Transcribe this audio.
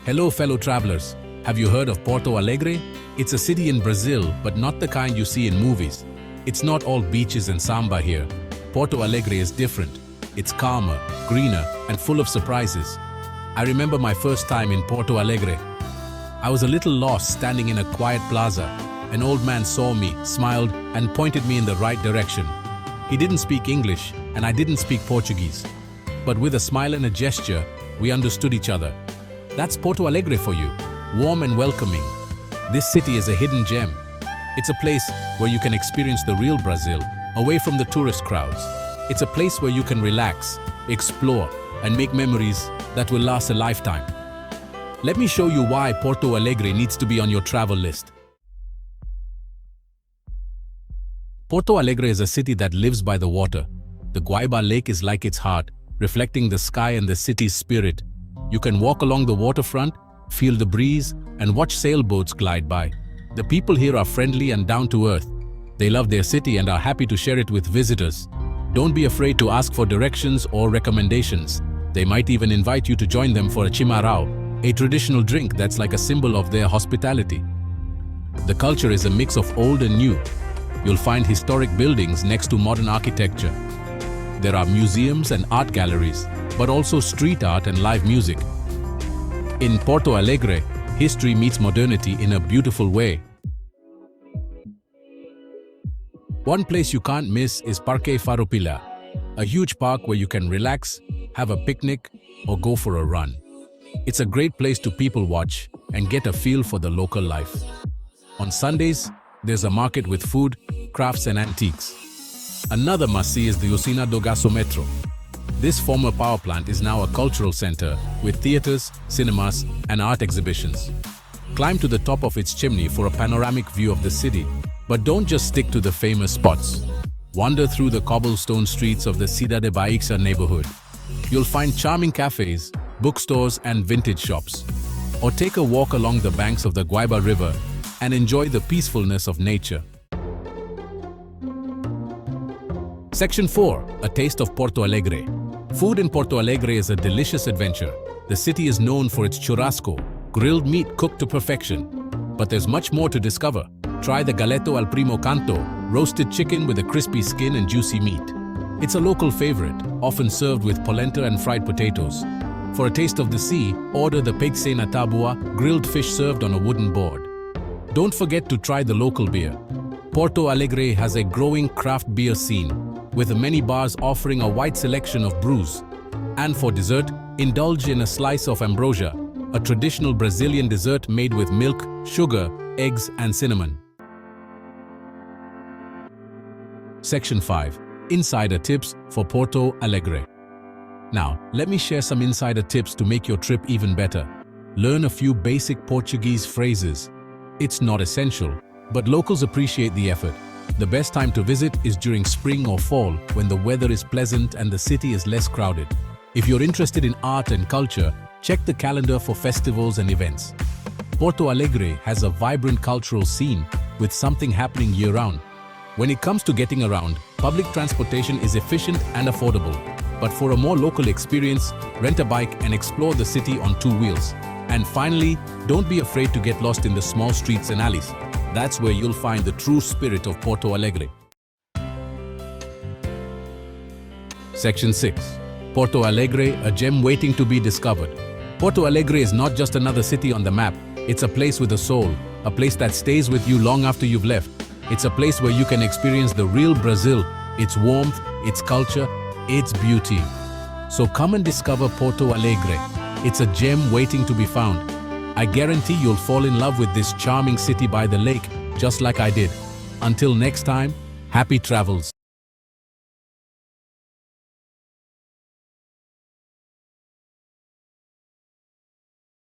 Hello fellow travelers, have you heard of Porto Alegre? It's a city in Brazil, but not the kind you see in movies. It's not all beaches and samba here. Porto Alegre is different. It's calmer, greener, and full of surprises. I remember my first time in Porto Alegre. I was a little lost standing in a quiet plaza. An old man saw me, smiled, and pointed me in the right direction. He didn't speak English, and I didn't speak Portuguese. But with a smile and a gesture, we understood each other. That's Porto Alegre for you, warm and welcoming. This city is a hidden gem. It's a place where you can experience the real Brazil, away from the tourist crowds. It's a place where you can relax, explore, and make memories that will last a lifetime. Let me show you why Porto Alegre needs to be on your travel list. Porto Alegre is a city that lives by the water. The Guaíba Lake is like its heart, reflecting the sky and the city's spirit. You can walk along the waterfront, feel the breeze, and watch sailboats glide by. The people here are friendly and down to earth. They love their city and are happy to share it with visitors. Don't be afraid to ask for directions or recommendations. They might even invite you to join them for a chimarrão, a traditional drink that's like a symbol of their hospitality. The culture is a mix of old and new. You'll find historic buildings next to modern architecture. There are museums and art galleries, but also street art and live music. In Porto Alegre, history meets modernity in a beautiful way. One place you can't miss is Parque Farroupilha, a huge park where you can relax, have a picnic, or go for a run. It's a great place to people watch and get a feel for the local life. On Sundays, there's a market with food, crafts, and antiques. Another must-see is the Usina do Gasômetro. This former power plant is now a cultural center with theaters, cinemas, and art exhibitions. Climb to the top of its chimney for a panoramic view of the city, but don't just stick to the famous spots. Wander through the cobblestone streets of the Cidade Baixa neighborhood. You'll find charming cafes, bookstores, and vintage shops. Or take a walk along the banks of the Guaíba River and enjoy the peacefulness of nature. Section 4. A taste of Porto Alegre. Food in Porto Alegre is a delicious adventure. The city is known for its churrasco, grilled meat cooked to perfection. But there's much more to discover. Try the galeto al primo canto, roasted chicken with a crispy skin and juicy meat. It's a local favorite, often served with polenta and fried potatoes. For a taste of the sea, order the peixe na tábua, grilled fish served on a wooden board. Don't forget to try the local beer. Porto Alegre has a growing craft beer scene, with many bars offering a wide selection of brews. And for dessert, indulge in a slice of ambrosia, a traditional Brazilian dessert made with milk, sugar, eggs, and cinnamon. Section 5. Insider Tips for Porto Alegre. Now, let me share some insider tips to make your trip even better. Learn a few basic Portuguese phrases. It's not essential, but locals appreciate the effort. The best time to visit is during spring or fall, when the weather is pleasant and the city is less crowded. If you're interested in art and culture, check the calendar for festivals and events. Porto Alegre has a vibrant cultural scene with something happening year-round. When it comes to getting around, public transportation is efficient and affordable. But for a more local experience, rent a bike and explore the city on two wheels. And finally, don't be afraid to get lost in the small streets and alleys. That's where you'll find the true spirit of Porto Alegre. Section 6. Porto Alegre, a gem waiting to be discovered. Porto Alegre is not just another city on the map. It's a place with a soul, a place that stays with you long after you've left. It's a place where you can experience the real Brazil, its warmth, its culture, its beauty. So come and discover Porto Alegre. It's a gem waiting to be found. I guarantee you'll fall in love with this charming city by the lake, just like I did. Until next time, happy travels.